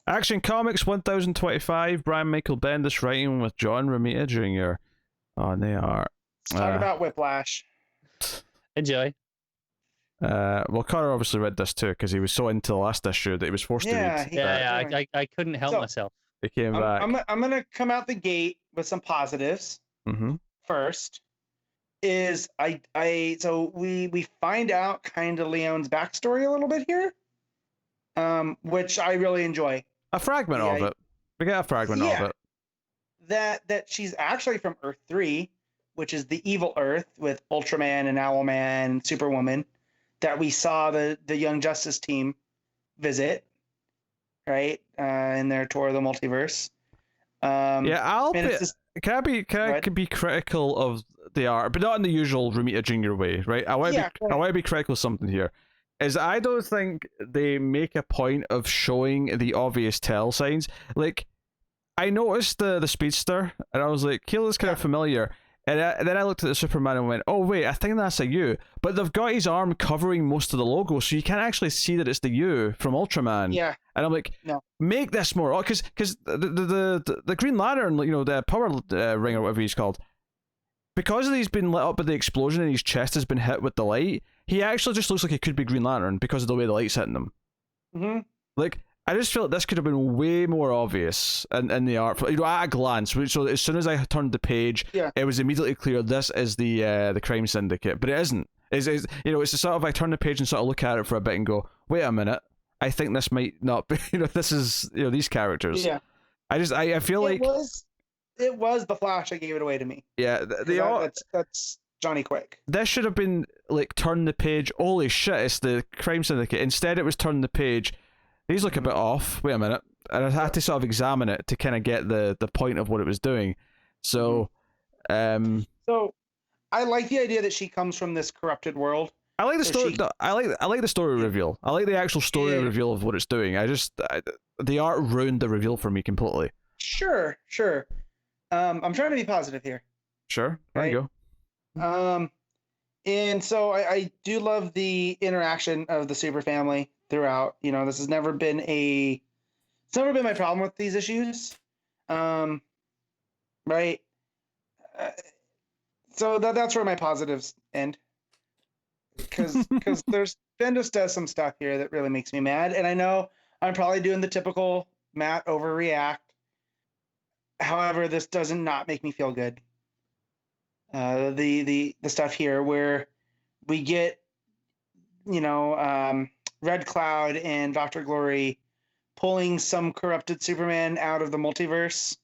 Action Comics 1025, Brian Michael Bendis writing with John Romita Jr. Oh, and they are. Let's talk about Whiplash. Enjoy. Well, Connor obviously read this too because he was so into the last issue that he was forced to read. I couldn't help myself. He came back. I'm gonna come out the gate with some positives. First is so we find out kind of Leon's backstory a little bit here, which I really enjoy. A fragment of it. We get a fragment of it. That she's actually from Earth 3, which is the evil Earth with Ultraman and Owlman and Superwoman that we saw the Young Justice team visit, right? In their tour of the multiverse. Can I be critical of the art, but not in the usual Romita Jr. way, right? I want to be critical of something here. Is I don't think they make a point of showing the obvious tell signs. Like, I noticed the speedster, and I was like, he looks kind of familiar. And then I looked at the Superman and went, oh wait, I think that's a U. But they've got his arm covering most of the logo, so you can't actually see that it's the U from Ultraman. Yeah. And I'm like, no, make this more, because the Green Lantern, you know, the power ring or whatever he's called, because he's been lit up by the explosion and his chest has been hit with the light, he actually just looks like he could be Green Lantern because of the way the light's hitting him. Like, I just feel like this could have been way more obvious in the art, you know, at a glance. So as soon as I turned the page, it was immediately clear this is the crime syndicate, but it isn't. It's you know, it's the sort of, I turn the page and sort of look at it for a bit and go, wait a minute, I think this might not be, you know, this is, you know, these characters. Yeah. I feel like it was the Flash that gave it away to me. Yeah, that's Johnny Quick. This should have been like turn the page. Holy shit, it's the crime syndicate. Instead, it was turn the page. These look a bit off. Wait a minute, and I had to sort of examine it to kind of get the point of what it was doing. So, so I like the idea that she comes from this corrupted world. I like the story. I like the story reveal. I like the actual story reveal of what it's doing. The art ruined the reveal for me completely. Sure. I'm trying to be positive here. Sure, there you go. And so I do love the interaction of the super family throughout. You know, this has never been my problem with these issues. Right. So that's where my positives end. Because Bendis does some stuff here that really makes me mad, and I know I'm probably doing the typical Matt overreact. However, this doesn't not make me feel good. The stuff here where we get, you know, Red Cloud and Dr. Glory pulling some corrupted Superman out of the multiverse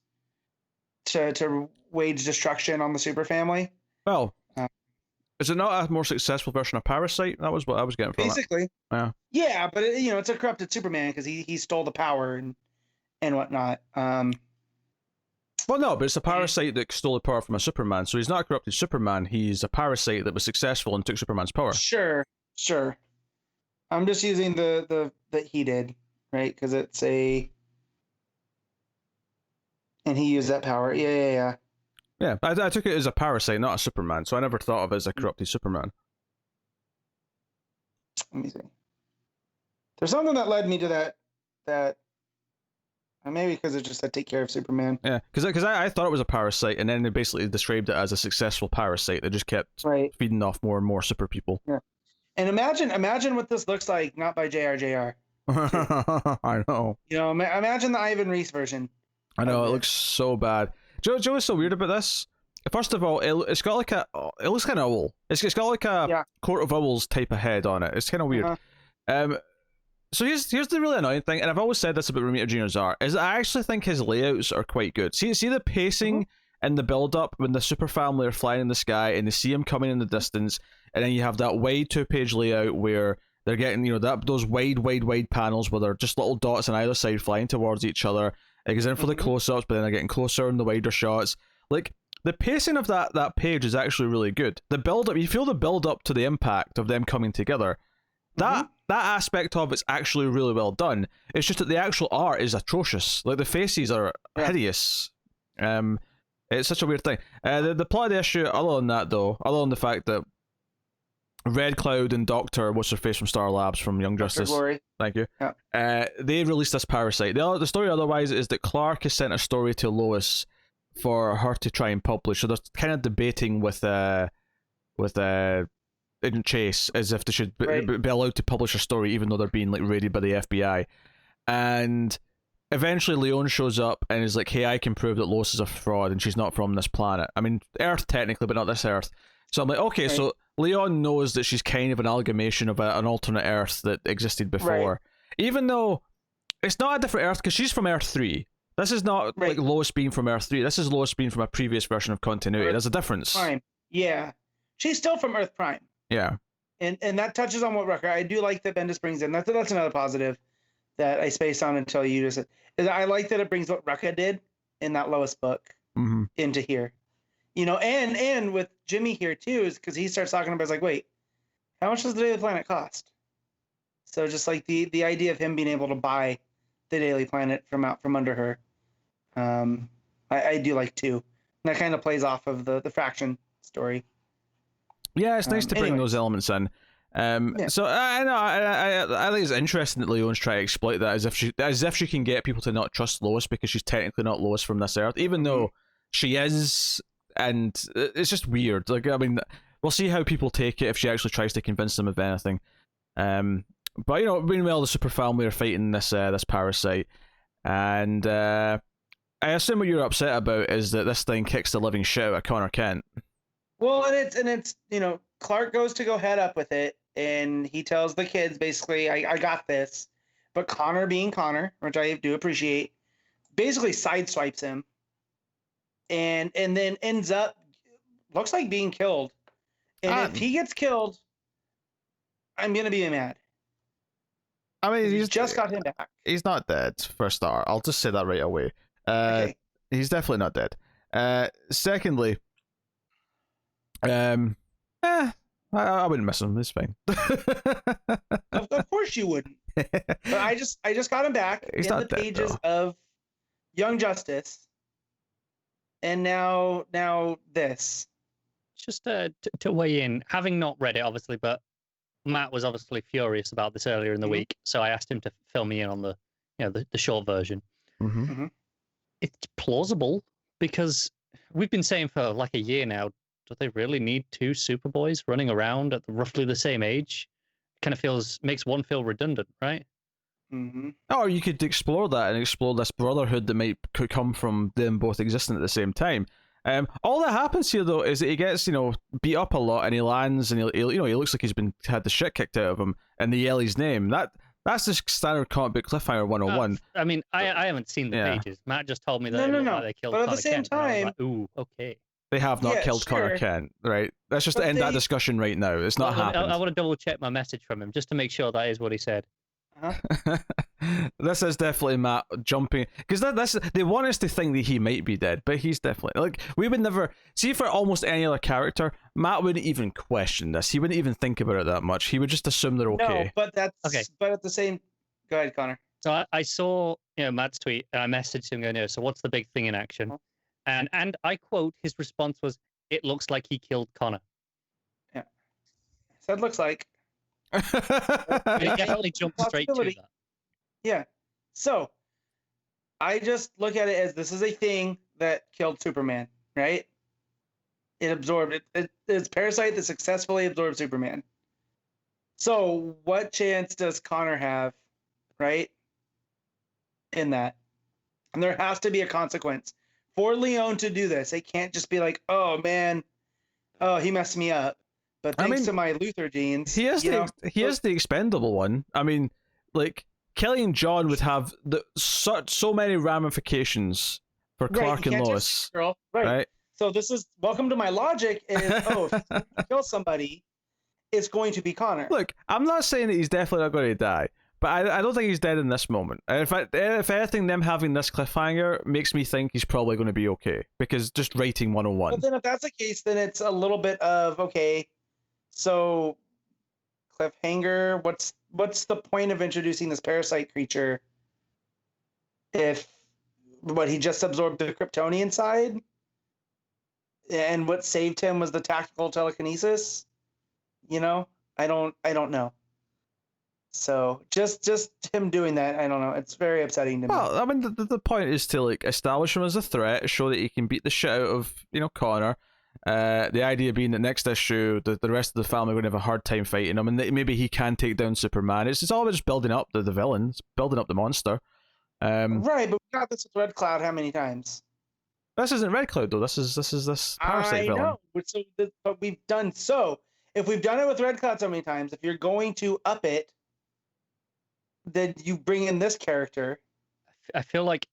to wage destruction on the super family. Well, is it not a more successful version of Parasite? That was what I was getting from basically. It. Yeah, but it's a corrupted Superman because he stole the power and whatnot. Well, no, but it's a parasite that stole the power from a Superman. So he's not a corrupted Superman. He's a parasite that was successful and took Superman's power. Sure. I'm just using the that he did, right? Because it's and he used that power. Yeah. Yeah, I took it as a parasite, not a Superman. So I never thought of it as a corrupted Superman. Let me see. There's something that led me to that. Maybe because it just said take care of Superman. Yeah, because I thought it was a parasite, and then they basically described it as a successful parasite that just kept feeding off more and more super people. Yeah, and imagine what this looks like, not by JRJR. I know. You know, imagine the Ivan Reis version. I know, it looks so bad. Joe is so weird about this. First of all, it's got like it looks kind of owl. It's got like a Court of Owls type of head on it. It's kind of weird. So here's the really annoying thing, and I've always said this about Romita Jr.'s art, is I actually think his layouts are quite good. See the pacing and the build-up when the super family are flying in the sky and they see him coming in the distance, and then you have that wide 2-page layout where they're getting, you know, those wide panels where they're just little dots on either side flying towards each other. It goes in for the close-ups, but then they're getting closer in the wider shots. Like, the pacing of that page is actually really good. The build-up, you feel the build-up to the impact of them coming together. That aspect of it's actually really well done. It's just that the actual art is atrocious. Like, the faces are hideous. It's such a weird thing. The plot of the issue, other than that though, other than the fact that Red Cloud and Doctor, what's her face from Star Labs from Young Justice? Glory. Thank you. Yeah. They released this parasite. The story otherwise is that Clark has sent a story to Lois for her to try and publish. So they're kind of debating with Agent Chase as if they should be allowed to publish a story even though they're being like raided by the FBI. And eventually Leon shows up and is like, hey, I can prove that Lois is a fraud and she's not from this planet. I mean, Earth technically, but not this Earth. So I'm like, okay, so Leon knows that she's kind of an amalgamation of an alternate Earth that existed before. Even though it's not a different Earth, because she's from Earth 3. This is not like Lois being from Earth 3. This is Lois being from a previous version of continuity. There's a difference. Prime. Yeah. She's still from Earth Prime. Yeah. And that touches on what Rucker, I do like that Bendis brings in. That's another positive that I spaced on until you just said. Is I like that it brings what Rucka did in that Lois book into here. You know, and with Jimmy here too, is because he starts talking about, it's like, wait, how much does the Daily Planet cost? So just like the idea of him being able to buy the Daily Planet from out from under her, I do like too. And that kind of plays off of the Fraction story. Yeah, it's nice to bring those elements in. So I know I think it's interesting that Leon's trying to exploit that as if she can get people to not trust Lois because she's technically not Lois from this Earth, even though she is, and it's just weird. Like, I mean, we'll see how people take it if she actually tries to convince them of anything. But you know, meanwhile, the super family are fighting this parasite, and I assume what you're upset about is that this thing kicks the living shit out of Connor Kent. Well, and it's you know, Clark goes to go head up with it, and he tells the kids basically, I got this. But Connor, being Connor, which I do appreciate, basically sideswipes him, and then ends up, looks like being killed. And if he gets killed, I'm gonna be mad. I mean, he's just got him back. He's not dead, for a start. I'll just say that right away. Okay. He's definitely not dead. Secondly, I wouldn't miss him. It's fine. Of course you wouldn't. But I just got him back in the pages of Young Justice, and now this. Just to weigh in, having not read it, obviously, but Matt was obviously furious about this earlier in the week, so I asked him to fill me in on the short version. It's plausible because we've been saying for like a year now, do they really need two Superboys running around at roughly the same age? Kind of makes one feel redundant, right? Or you could explore that and explore this brotherhood that could come from them both existing at the same time. All that happens here though is that he gets beat up a lot and he lands and he looks like he's had the shit kicked out of him and they yell his name. That's the standard comic book cliffhanger 101. I mean, I haven't seen the pages. Matt just told me that they killed Connor Kent. But at the same time, like, ooh, okay. They have not killed Connor Kent, right? Let's just end that discussion right now. It's not happening. I want to double check my message from him just to make sure that is what he said. This is definitely Matt jumping, because they want us to think that he might be dead, but he's definitely, like, we would never see, for almost any other character, Matt wouldn't even question this. He wouldn't even think about it that much. He would just assume they're okay. No, but that's okay. But at the same, go ahead, Connor. So I saw Matt's tweet and I messaged him going, so what's the big thing in action? And I quote, his response was, "It looks like he killed Connor." Yeah, said looks like. He definitely jumped straight to that. Yeah. So I just look at it as this is a thing that killed Superman, right? It absorbed it. It's Parasite that successfully absorbed Superman. So what chance does Connor have, right? In that. And there has to be a consequence. For Leon to do this, it can't just be like, oh man, he messed me up. But thanks to my Luthor genes, he is the expendable one. I mean, like, killing John would have so many ramifications for Clark and Lois. Right. So this is welcome to my logic. Is if you kill somebody, it's going to be Connor. Look, I'm not saying that he's definitely not going to die, but I don't think he's dead in this moment. And if anything, them having this cliffhanger makes me think he's probably going to be okay, because just writing 101. But then if that's the case, then it's a little bit of, okay, so cliffhanger, what's the point of introducing this parasite creature if he just absorbed the Kryptonian side? And what saved him was the tactical telekinesis, I don't know. So just him doing that, I don't know. It's very upsetting to me. Well, I mean, the point is to like establish him as a threat, show that he can beat the shit out of Connor. The idea being that next issue, the rest of the family are going to have a hard time fighting him, and that maybe he can take down Superman. It's all about just building up the villain, building up the monster. Right, but we got this with Red Cloud how many times? This isn't Red Cloud though. This is this Parasite villain. I know, but we've done so. If we've done it with Red Cloud so many times, if you're going to up it, then you bring in this character. I feel like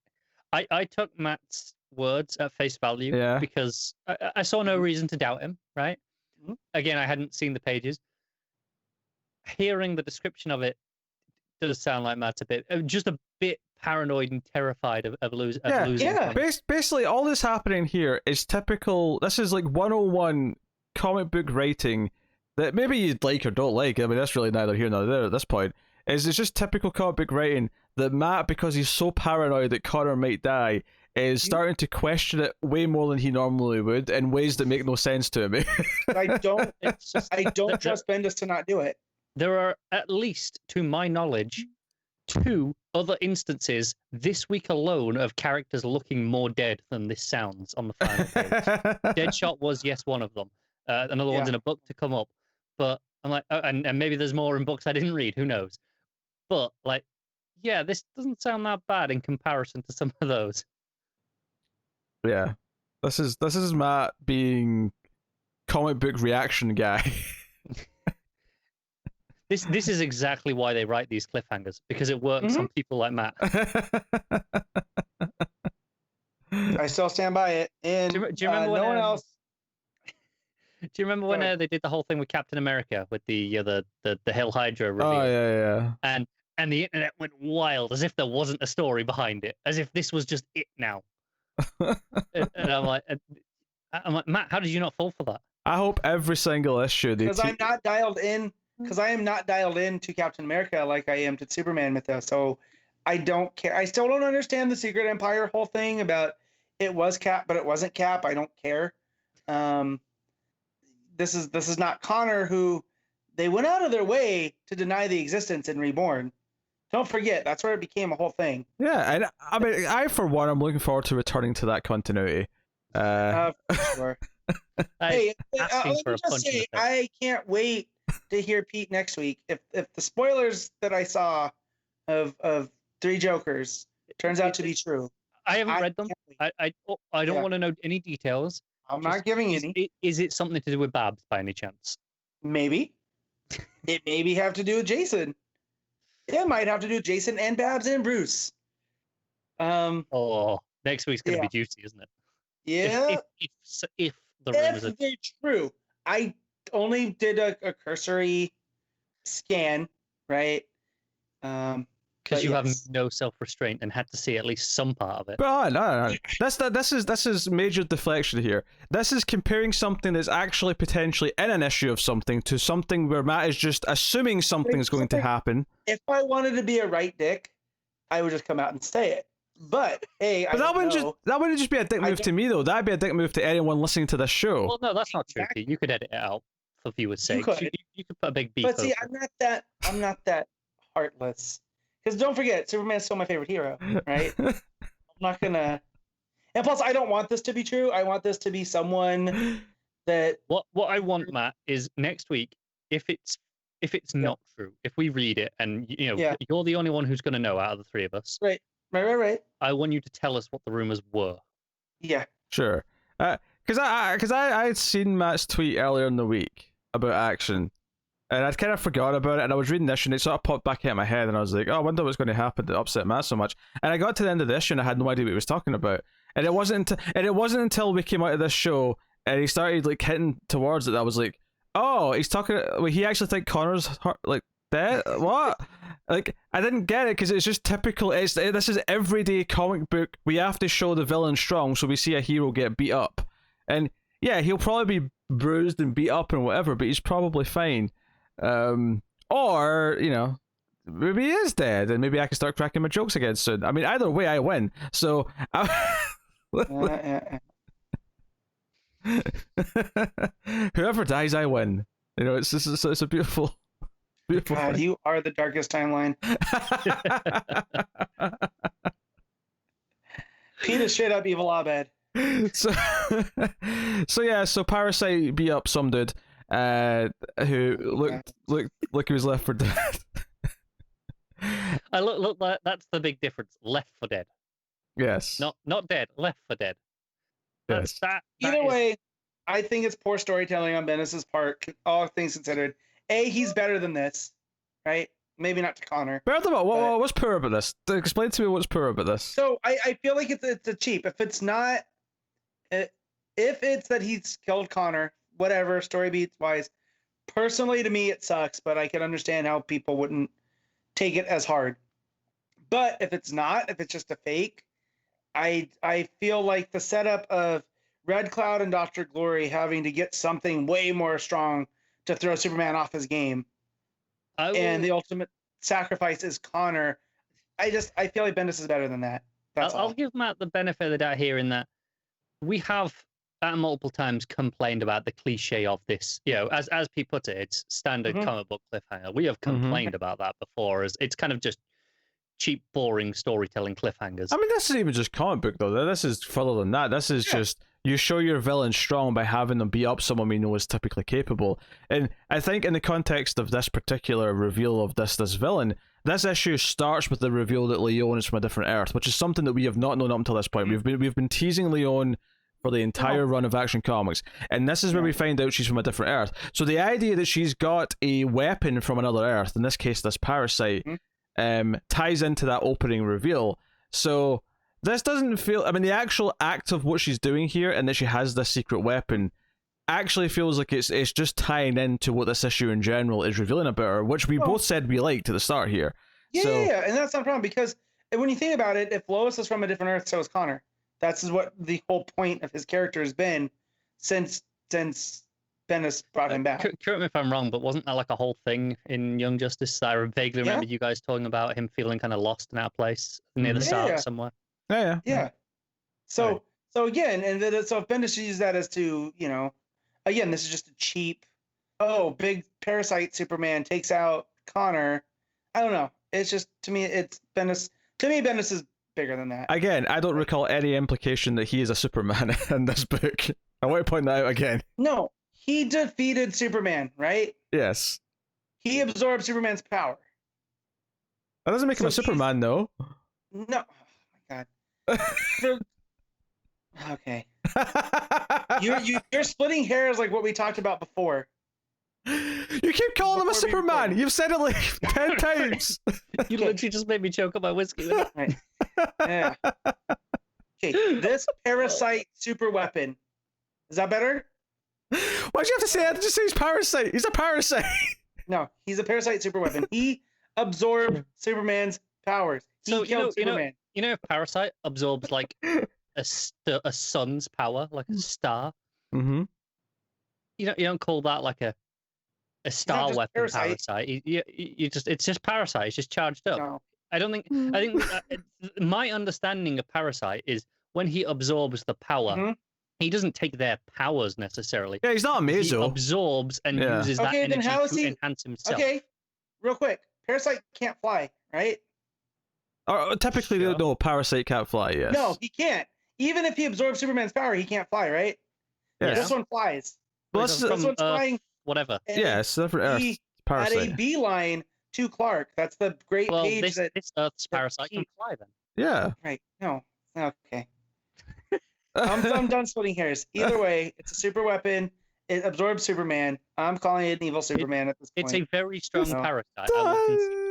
I took Matt's words at face value because I saw no reason to doubt him, right? Mm-hmm. Again, I hadn't seen the pages. Hearing the description of it does sound like Matt's just a bit paranoid and terrified of losing. Yeah. Basically, all this happening here is typical. This is like 101 comic book writing that maybe you'd like or don't like. I mean, that's really neither here nor there at this point. It's just typical comic book writing that Matt, because he's so paranoid that Connor might die, is starting to question it way more than he normally would in ways that make no sense to him. I don't trust Bendis to not do it. There are, at least to my knowledge, 2 other instances this week alone of characters looking more dead than this sounds on the final page. Deadshot was, yes, one of them. Another one's in a book to come up. But I'm like, and maybe there's more in books I didn't read, who knows? But, like, yeah, this doesn't sound that bad in comparison to some of those. Yeah. This is Matt being comic book reaction guy. This is exactly why they write these cliffhangers, because it works on people like Matt. I still stand by it. And do you remember when, no one else? Do you remember when they did the whole thing with Captain America with the Hail Hydra reveal? Oh yeah. And the internet went wild as if there wasn't a story behind it, as if this was just it now. and I'm like, Matt, how did you not fall for that? I hope every single issue because I'm not dialed in. Because I am not dialed in to Captain America like I am to Superman mythos, so I don't care. I still don't understand the Secret Empire whole thing about it was Cap, but it wasn't Cap. I don't care. This is not Connor, who they went out of their way to deny the existence in Reborn. Don't forget, that's where it became a whole thing. Yeah, and I mean, I for one, I'm looking forward to returning to that continuity. For sure. Hey, let me just say, I can't wait to hear Pete next week. If the spoilers that I saw of 3 Jokers turns out to be true. I haven't read them. I don't want to know any details. I'm not giving any. Is it something to do with Babs by any chance? Maybe. It maybe have to do with Jason. It might have to do with Jason and Babs and Bruce. Next week's gonna be juicy, isn't it? Yeah. If the rumors are true. I only did a cursory scan, right? Because you have no self-restraint and had to see at least some part of it. But no. This is major deflection here. This is comparing something that's actually potentially in an issue of something to something where Matt is just assuming something's going to happen. If I wanted to be a right dick, I would just come out and say it. But hey, that wouldn't just be a dick move to me though. That'd be a dick move to anyone listening to this show. Well, no, that's not true. You could edit it out for viewers' sake. You could put a big beep. But see, I'm not that heartless. Because don't forget, Superman's still my favorite hero, right? I'm not gonna. And plus, I don't want this to be true. I want this to be someone that. What I want, Matt, is next week, if it's not true, if we read it and you're the only one who's gonna know out of the 3 of us. Right. I want you to tell us what the rumors were. Yeah. Sure. Because I had seen Matt's tweet earlier in the week about Action. And I'd kind of forgot about it, and I was reading this, and it sort of popped back in my head, and I was like, oh, I wonder what's going to happen to upset Matt so much. And I got to the end of the issue, and I had no idea what he was talking about. And it wasn't until we came out of this show, and he started, like, hitting towards it, that I was like, oh, he's talking, he actually think Connor's, like, dead? What? Like, I didn't get it, because it's just typical, this is everyday comic book, we have to show the villain strong, so we see a hero get beat up. And, yeah, he'll probably be bruised and beat up and whatever, but he's probably fine. Or, maybe he is dead, and maybe I can start cracking my jokes again soon. I mean, either way, I win. So, whoever dies, I win. You know, it's a beautiful, beautiful. God, thing. you are the darkest timeline. Pete is straight up evil Abed. So, so Parasite beat up some dude, who looked like he was left for dead. Look, that's the big difference. Left for dead. Yes. Not dead. Left for dead. That's Yes. that. Either way, I think it's poor storytelling on Bendis's part. All things considered, he's better than this, right? Maybe not to Connor. Better than what? What's poor about this? Explain to me what's poor about this. So I feel like it's a cheap. If it's not, if it's that he's killed Connor, whatever story beats wise. Personally, to me, it sucks, but I can understand how people wouldn't take it as hard. But if it's not, if it's just a fake, I feel like the setup of Red Cloud and Dr. Glory having to get something way more strong to throw Superman off his game, and the ultimate sacrifice is Connor. I feel like Bendis is better than that. I'll give Matt the benefit of the doubt here in that we have at multiple times complained about the cliche of this. You know, as Pete put it, it's standard comic book cliffhanger. We have complained about that before, as it's kind of just cheap, boring storytelling cliffhangers. I mean, this isn't even just comic book though. This is further than that. This is just you show your villain strong by having them beat up someone we know is typically capable. And I think in the context of this particular reveal of this villain, this issue starts with the reveal that Leon is from a different Earth, which is something that we have not known up until this point. We've been teasing Leon for the entire run of Action Comics, and this is where we find out she's from a different Earth. So the idea that she's got a weapon from another Earth, in this case this parasite, ties into that opening reveal. So this doesn't feel, I mean, the actual act of what she's doing here and that she has this secret weapon actually feels like it's just tying into what this issue in general is revealing about her, which we both said we liked at the start here. Yeah, and that's not a problem, because when you think about it, if Lois is from a different Earth, so is Connor. That's what the whole point of his character has been since Bendis brought him back. Correct me if I'm wrong, but wasn't that like a whole thing in Young Justice? I vaguely remember you guys talking about him feeling kind of lost in that place near the start somewhere. Yeah. So again, so if Bendis uses that as to, you know, again, this is just a cheap, big parasite Superman takes out Connor. I don't know. It's just, to me, it's Bendis. To me, Bendis is bigger than that. Again, I don't recall any implication that he is a Superman in this book. I want to point that out again. No, he defeated Superman, right? Yes. He absorbed Superman's power. That doesn't make him a Superman, though. No. Oh, my God. Okay. You're splitting hairs like what we talked about before. You keep calling him a Superman. You've said it like 10 times. You literally just made me choke on my whiskey. Right. Yeah. Okay, this parasite super weapon. Is that better? Why'd you have to say that? Just say he's parasite. He's a parasite. No, he's a parasite super weapon. He absorbed Superman's powers. He killed Superman. You know, if Parasite absorbs like a sun's power, like a star. Mm-hmm. You don't call that like a star weapon parasite. It's just Parasite. It's just charged up. No. I think my understanding of Parasite is when he absorbs the power, he doesn't take their powers necessarily. Yeah, he's not a Mazo. He absorbs and uses that energy to enhance himself. Okay, real quick. Parasite can't fly, right? Typically, no, Parasite can't fly, yes. No, he can't. Even if he absorbs Superman's power, he can't fly, right? Yes. This one flies. Well, this one's flying. Whatever. Yeah, it's different Earth. Parasite. At a beeline to Clark. That's the great page this Earth's Parasite can fly then. Yeah. Right. No. Okay. I'm done splitting hairs. Either way, it's a super weapon. It absorbs Superman. I'm calling it an evil Superman at this point. It's a very strong parasite.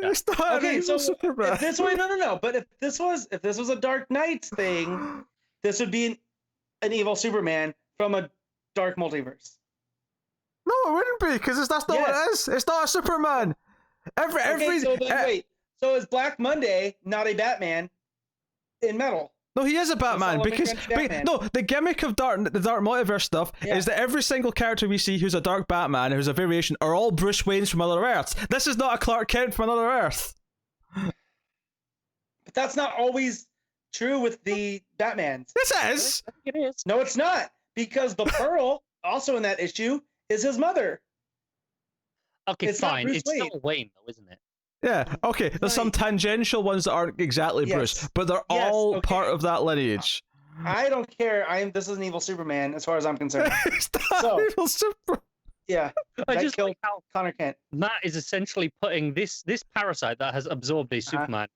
It's not okay, so Superman. If this way, no. But if this was a Dark Knights thing, this would be an evil Superman from a dark multiverse. No, it wouldn't be, because that's not what it is. It's not a Superman. Wait. So is Black Monday not a Batman in metal? No, he is a Batman, because the gimmick of the Dark Multiverse stuff is that every single character we see who's a Dark Batman, who's a variation, are all Bruce Waynes from other Earths. This is not a Clark Kent from another Earth. But that's not always true with the Batmans. This is. I think it is. No, it's not, because the Pearl, also in that issue, is his mother. Okay, fine. It's still Wayne, though, isn't it? Yeah, okay. There's some tangential ones that aren't exactly Bruce, but they're all part of that lineage. I don't care. This is an evil Superman, as far as I'm concerned. It's not evil Superman. Yeah, I just killed like how Connor Kent. Matt is essentially putting this parasite that has absorbed a Superman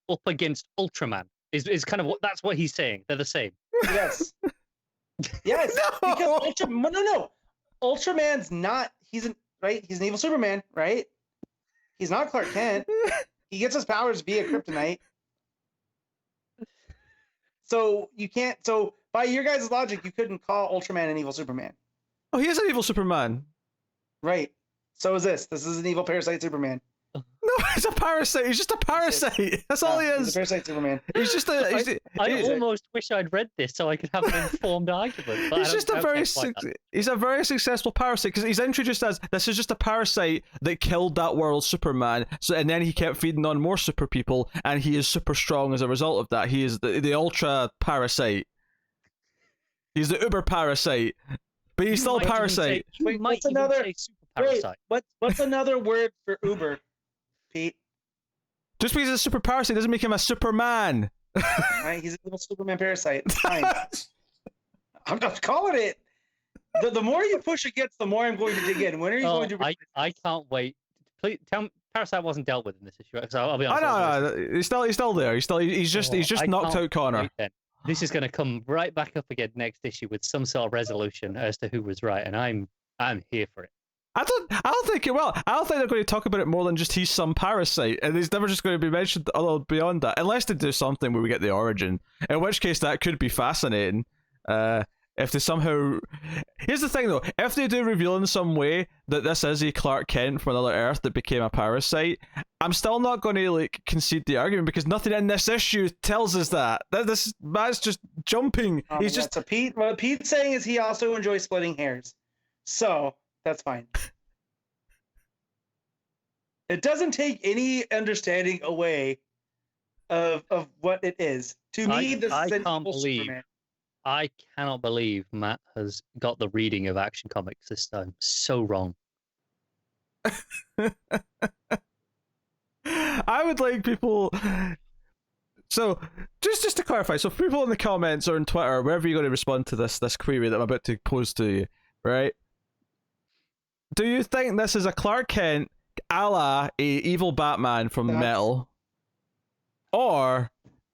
up against Ultraman. Is kind of that's what he's saying. They're the same. Yes. Yes. No! Because no. Ultraman's not. He's an evil Superman, right? He's not Clark Kent. He gets his powers via kryptonite. So you can't. So by your guys' logic, you couldn't call Ultraman an evil Superman. Oh, he is an evil Superman. Right. So is this. This is an evil parasite Superman. No, he's a parasite. He's just a parasite. That's all he is. He's a parasite Superman. He's just a. I almost wish I'd read this so I could have an informed argument. But he's a very successful parasite because he's introduced as this is just a parasite that killed that world's Superman. So and then he kept feeding on more super people, and he is super strong as a result of that. He is the ultra parasite. He's the uber parasite, but he's still a parasite. What's another parasite? What's another word for uber? Pete. Just because he's a super parasite doesn't make him a Superman. Right, he's a little Superman parasite. It's fine. I'm not calling it. The more you push against, the more I'm going to dig in. When are you going to? I can't wait. Please tell me, Parasite wasn't dealt with in this issue. Because I'll be honest. No. He's still there. He's just knocked out Connor. This is going to come right back up again next issue with some sort of resolution as to who was right, and I'm here for it. I don't think it will. I don't think they're going to talk about it more than just he's some parasite, and he's never just going to be mentioned beyond that, unless they do something where we get the origin. In which case, that could be fascinating. If they somehow, here's the thing though, if they do reveal in some way that this is a Clark Kent from another Earth that became a parasite, I'm still not going to concede the argument because nothing in this issue tells us that. That's just jumping. He's just. So what Pete's saying is he also enjoys splitting hairs, so. That's fine. It doesn't take any understanding away of what it is. To me, this is an evil Superman. I cannot believe Matt has got the reading of Action Comics this time. So wrong. I would like people. So, just to clarify, so people in the comments or on Twitter, wherever you're going to respond to this query that I'm about to pose to you, right? Do you think this is a Clark Kent a la a evil Batman from Metal? Or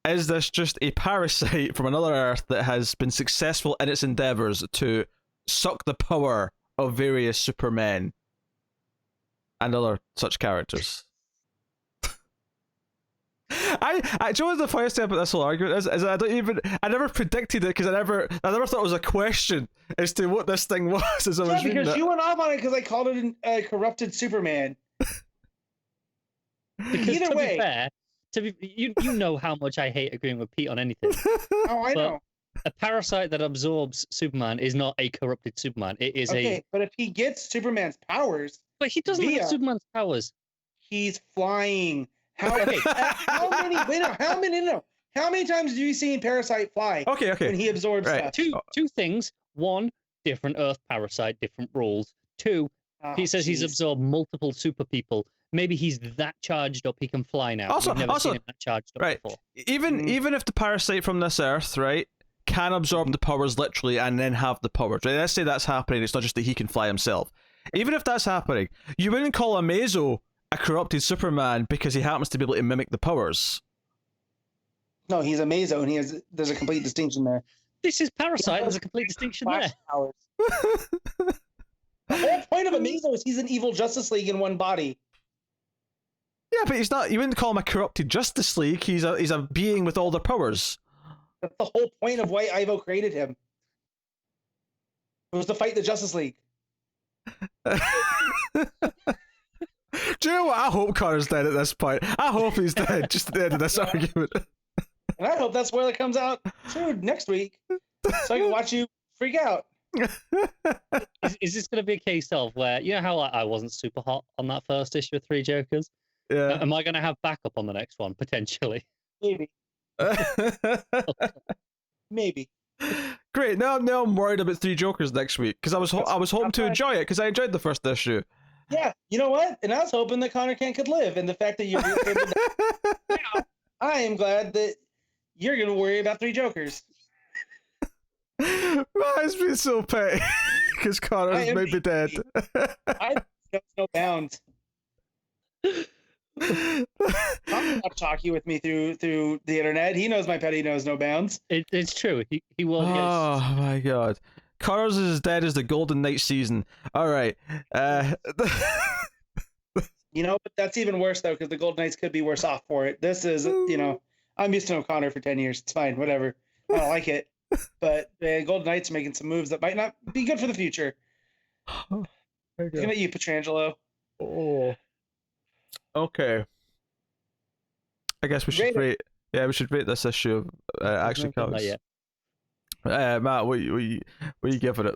is this just a parasite from another Earth that has been successful in its endeavors to suck the power of various Supermen and other such characters? Do you know what the funniest thing about this whole argument is I never predicted it because I never thought it was a question as to what this thing was as I was reading because it. You went off on it because I called it a corrupted Superman. Because either way, you know how much I hate agreeing with Pete on anything. Oh, I know. A parasite that absorbs Superman is not a corrupted Superman. It is but if he gets Superman's powers, but he doesn't have Superman's powers. He's flying. How many times do you see Parasite fly? Okay. When he absorbs stuff. Two things. One, different Earth parasite, different rules. Two, he says he's absorbed multiple super people. Maybe he's that charged up he can fly now. Also, We've never seen him that charged up before. Even if the parasite from this Earth, right, can absorb the powers literally and then have the powers. Right? Let's say that's happening. It's not just that he can fly himself. Even if that's happening, you wouldn't call Amazo a corrupted Superman because he happens to be able to mimic the powers. No, he's Amazo, and there's a complete distinction there. This is Parasite. There's a complete distinction there. Powers. The whole point of Amazo is he's an evil Justice League in one body. Yeah, but he's not. You wouldn't call him a corrupted Justice League. He's a being with all the powers. That's the whole point of why Ivo created him. It was to fight the Justice League. Do you know what? I hope Connor's dead at this point. I hope he's dead just at the end of this argument. And I hope that spoiler comes out soon, next week, so I can watch you freak out. Is this going to be a case of where, you know how I wasn't super hot on that first issue of Three Jokers? Yeah. Am I going to have backup on the next one, potentially? Maybe. Maybe. Great. Now I'm worried about Three Jokers next week because I was hoping to enjoy it because I enjoyed the first issue. Yeah, you know what? And I was hoping that Connor Kent could live, and the fact that you're able to now, I am glad that you're going to worry about 3 Jokers. Man, it's been so petty because Connor's maybe dead. I knows no bounds. I'm not talking with me through the internet. He knows my petty knows no bounds. It's true. He will. Oh my god. Connors is as dead as the Golden Knight season. All right. You know, but that's even worse though, because the Golden Knights could be worse off for it. This is, you know, I'm used to O'Connor for 10 years. It's fine, whatever. I don't like it, but the Golden Knights are making some moves that might not be good for the future. Looking at you, Petrangelo. Oh. Okay. I guess we should rate. Yeah, we should rate this issue of Action Comics. Matt, what you giving it?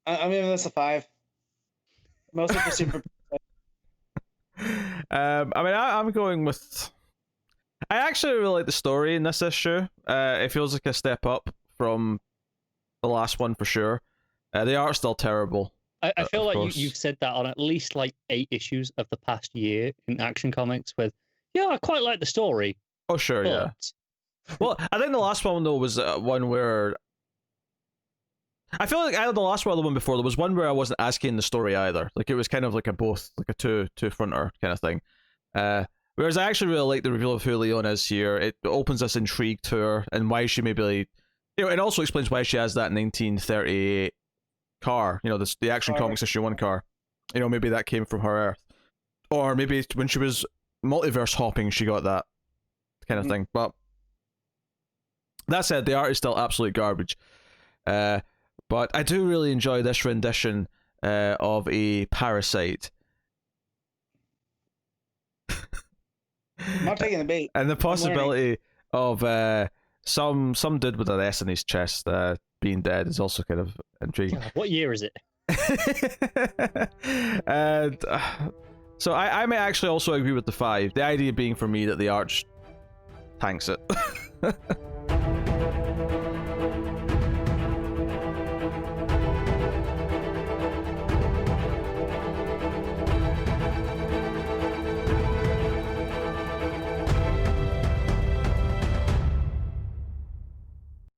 I'm giving this a 5. Mostly for super. I mean, I'm going with. I actually really like the story in this issue. It feels like a step up from the last one for sure. The art's still terrible. I feel like you've said that on at least like 8 issues of the past year in Action Comics. With I quite like the story. Oh sure, but... yeah. Well, I think the last one though was one where. I feel like either the last one or the one before, there was one where I wasn't asking the story either. Like it was kind of like a both, like a two-fronter kind of thing. Whereas I actually really like the reveal of who Leon is here. It opens this intrigue to her and why she maybe, it also explains why she has that 1938 car. The Action Comics issue 1 car. Maybe that came from her Earth, or maybe when she was multiverse hopping, she got that kind of thing. But that said, the art is still absolute garbage. But I do really enjoy this rendition of a parasite. I'm not taking the bait. And the possibility of some dude with an S in his chest being dead is also kind of intriguing. What year is it? And so I may actually also agree with the 5. The idea being for me that the art tanks it.